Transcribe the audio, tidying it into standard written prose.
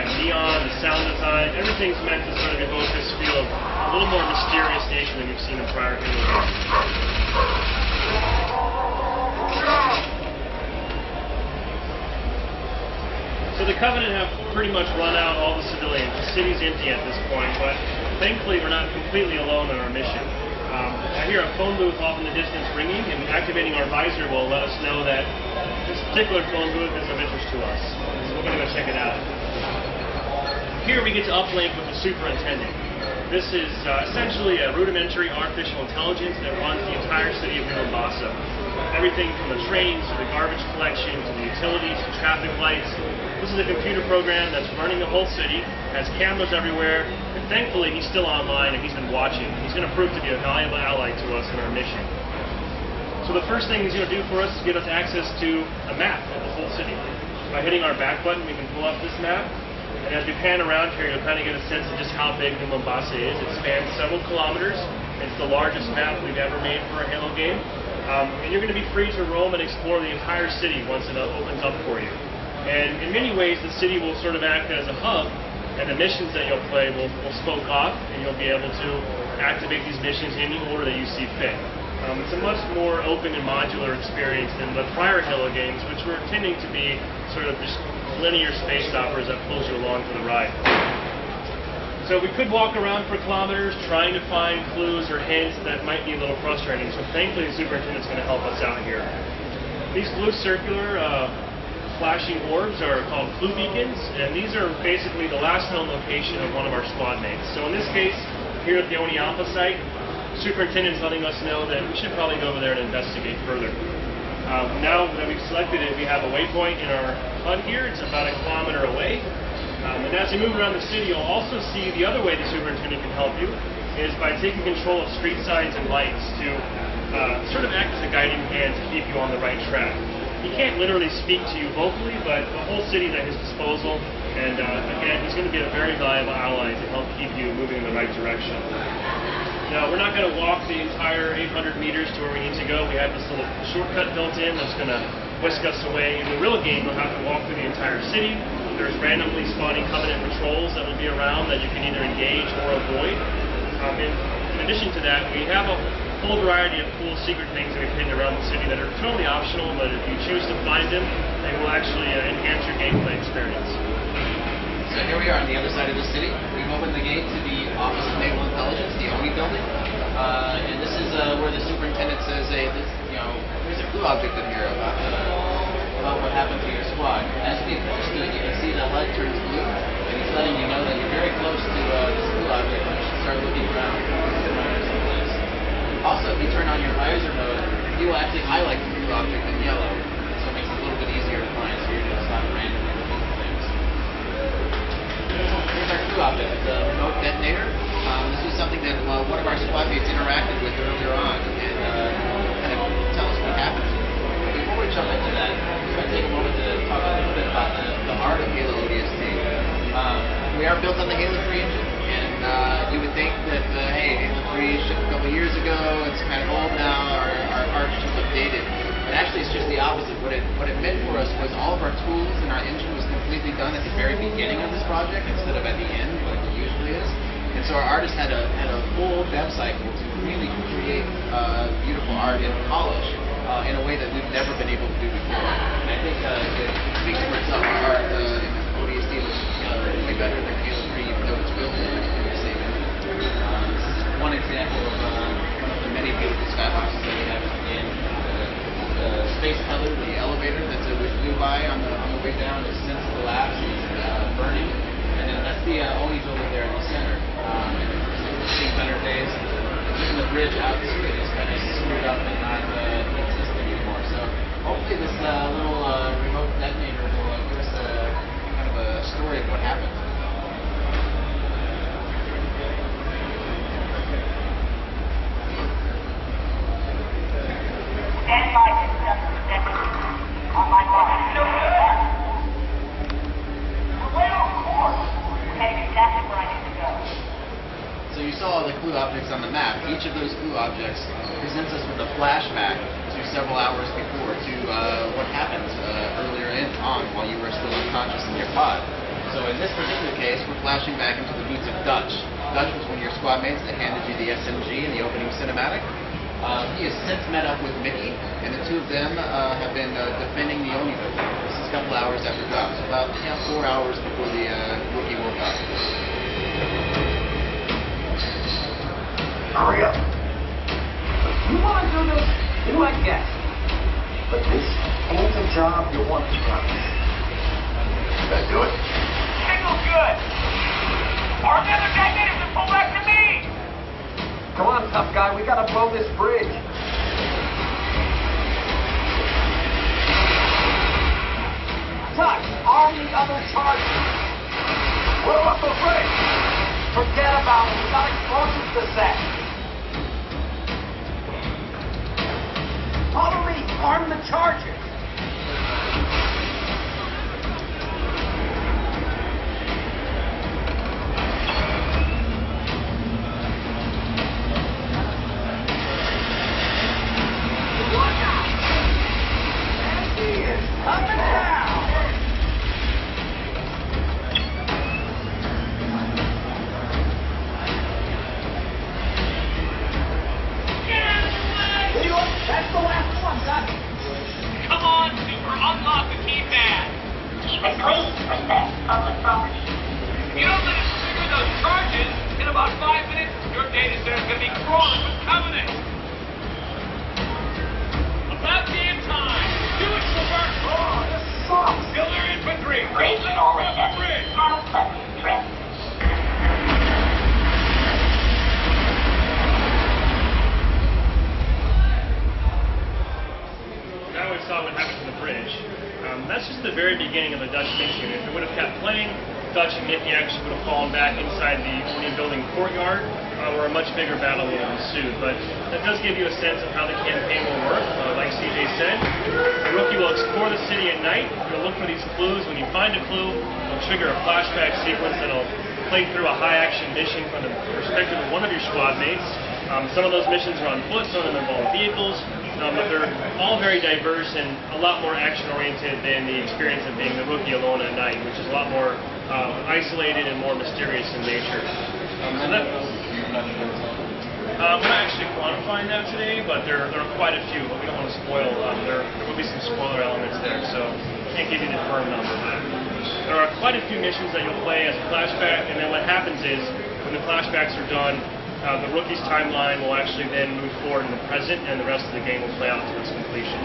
have neon, the sound design, everything's meant to sort of evoke this feel of a little more mysterious nature than you've seen in prior Halo games. So the Covenant have pretty much run out all the civilians. The city's empty at this point, but thankfully we're not completely alone on our mission. I hear a phone booth off in the distance ringing, and activating our visor will let us know that this particular phone booth is of interest to us. So we're going to go check it out. Here we get to uplink with the superintendent. This is essentially a rudimentary artificial intelligence that runs the entire city of New Mombasa. Everything from the trains to the garbage collection to the utilities to traffic lights. This is a computer program that's running the whole city, has cameras everywhere, and thankfully he's still online and he's been watching. He's going to prove to be a valuable ally to us in our mission. So the first thing he's going to do for us is give us access to a map of the whole city. By hitting our back button, we can pull up this map, and as we pan around here, you'll kind of get a sense of just how big New Mombasa is. It spans several kilometers. It's the largest map we've ever made for a Halo game. And you're going to be free to roam and explore the entire city once it opens up for you. And in many ways, the city will sort of act as a hub, and the missions that you'll play will spoke off, and you'll be able to activate these missions in any order that you see fit. It's a much more open and modular experience than the prior Halo games, which were tending to be sort of just linear space operas that pulls you along for the ride. So we could walk around for kilometers trying to find clues or hints that might be a little frustrating, so thankfully the superintendent's going to help us out here. These blue circular flashing orbs are called clue beacons, and these are basically the last known location of one of our squad mates. So in this case, here at the Oni Alpha site, the superintendent is letting us know that we should probably go over there and investigate further. Now that we've selected it, we have a waypoint in our HUD here. It's about 1 kilometer away. And as you move around the city, you'll also see the other way the superintendent can help you is by taking control of street signs and lights to sort of act as a guiding hand to keep you on the right track. He can't literally speak to you vocally, but the whole city's at his disposal, and again, he's going to be a very valuable ally to help keep you moving in the right direction. Now, we're not going to walk the entire 800 meters to where we need to go. We have this little shortcut built in that's going to whisk us away. In the real game, you'll have to walk through the entire city. There's randomly spawning Covenant patrols that will be around that you can either engage or avoid. In addition to that, we have a whole variety of cool secret things that we've hidden around the city that are totally optional, but if you choose to find them, they will actually enhance your gameplay experience. So here we are on the other side of the city. We've opened the gate to the Office of Naval Intelligence, the ONI building, and this is where the superintendent says, "Hey, there's a clue object in here about what happened to your squad." As we approach to it, you can see the HUD turns blue, and he's letting you know that you're very close to this clue object, and you should start looking around. Also, if you turn on your visor mode, he will actually highlight the clue object in yellow, so it makes it a little bit easier to find, so you're just not randomly looking for things. Here's our clue object. It's a remote detonator. This is something that one of our squad mates interacted with earlier on, and kind of tell us what happened. Before we jump into that, I'm going to take a moment to talk a little bit about the art of Halo ODST. We are built on the Halo 3 engine, and you would think that, hey, Halo 3 shipped a couple years ago, it's kind of old now, our art's just updated. But actually it's just the opposite. What it meant for us was all of our tools and our engine was completely done at the very beginning of this project instead of at the end like it usually is. And so our artist had a full dev cycle to really create beautiful art and polish in a way that we've never been able to do before. And I think it speaks for itself. Our art in ODST looks way better than Halo 3, even though it's built in the same engine. This is one example of one of the many beautiful skyboxes that we have in the space color, the elevator that we flew by on the way down is since the labs is burning, and then that's the only building there in the center. And it's 600 days, even the bridge out to it is kind of screwed up and not existing anymore. So hopefully this little remote detonator will give us kind of a story of what happened. Stand by to conduct the detonation on my mark. We're way off course. We're heading exactly where I need to go. So you saw the clue objects on the map. Each of those clue objects presents us with a flashback to several hours before, to what happened earlier on while you were still unconscious in your pod. So in this particular case, we're flashing back into the boots of Dutch. Dutch was one of your squad mates that handed you the SMG in the opening cinematic. He has since met up with Mickey, and the two of them have been defending the Oni building. This is a couple hours after drop, so about 4 hours before the rookie woke up. Hurry up. You want to do this? Do I guess? But this ain't a job you want to run. That do it? Signal's good. Our other detonators are pulled back to me. Come on, tough guy. We gotta blow this bridge. Touch, arm the other charges. What about the bridge? Forget about it. We got explosives to set. Follow me. Arm the charges. Come on, Super, unlock the keypad. Keep it clean for theft public property. If you don't let us trigger those charges, in about 5 minutes, your data center's gonna be crawling with Covenant. About damn time. Do it, Super. Oh, this sucks. Kill their infantry. Bridge Hold always them has off the bridge. house button trip. Now we saw what happened to the bridge. That's just the very beginning of the Dutch mission. If it would have kept playing, Dutch and Mickey actually would have fallen back inside the Oni building courtyard, where a much bigger battle would have ensued. But that does give you a sense of how the campaign will work. Like CJ said, the rookie will explore the city at night. You'll look for these clues. When you find a clue, you'll trigger a flashback sequence that'll play through a high-action mission from the perspective of one of your squad mates. Some of those missions are on foot, some of them involve vehicles, but they're all very diverse and a lot more action-oriented than the experience of being the rookie alone at night, which is a lot more isolated and more mysterious in nature. We're not actually quantifying that today, but there are quite a few, but we don't want to spoil. There will be some spoiler elements there, so can't give you the firm number. There are quite a few missions that you'll play as a flashback, and then what happens is, when the flashbacks are done, the rookie's timeline will actually then move forward in the present, and the rest of the game will play out to its completion.